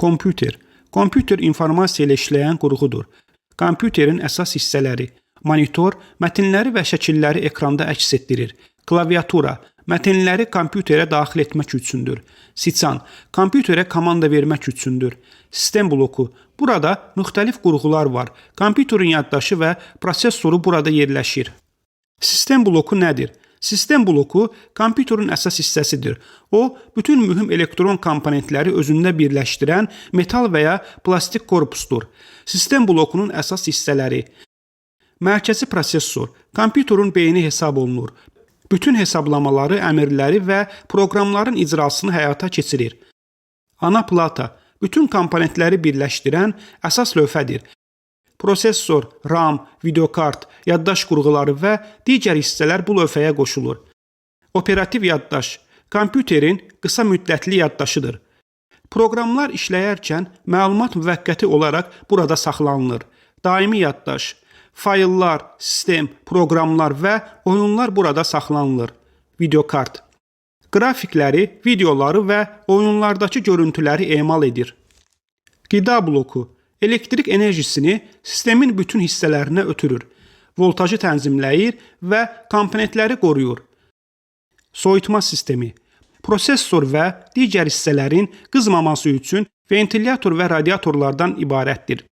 Kompüter. Kompüter informasiya ilə işləyən qurğudur. Kompüterin əsas hissələri: monitor, mətnləri və şəkilləri ekranda əks etdirir. Klaviatura, mətnləri kompüterə daxil etmək üçündür. Siçan, kompüterə komanda vermək üçündür. Sistem bloku, burada müxtəlif qurğular var. Kompüterin yaddaşı və prosesoru burada yerləşir. Sistem bloku nədir? Sistem bloku kompüterin əsas hissəsidir. O, bütün mühüm elektron komponentləri özündə birləşdirən metal və ya plastik korpusdur. Sistem blokunun əsas hissələri: mərkəzi prosesor, kompüterin beyni hesab olunur. Bütün hesablamaları, əmrləri və proqramların icrasını həyata keçirir. Ana plata, bütün komponentləri birləşdirən əsas lövhədir. Prosesor, RAM, videokart, yaddaş qurğuları və digər hissələr bu lövhəyə qoşulur. Operativ yaddaş, kompüterin qısa müddətli yaddaşıdır. Proqramlar işləyərkən məlumat müvəqqəti olaraq burada saxlanılır. Daimi yaddaş, fayllar, sistem, proqramlar və oyunlar burada saxlanılır. Videokart, qrafikləri, videoları və oyunlardakı görüntüləri emal edir. Qida bloku, elektrik enerjisini sistemin bütün hissələrinə ötürür. Voltajı tənzimləyir və komponentləri qoruyur. Soyutma sistemi, prosesor və digər hissələrin qızmaması üçün ventilyator və radiatorlardan ibarətdir.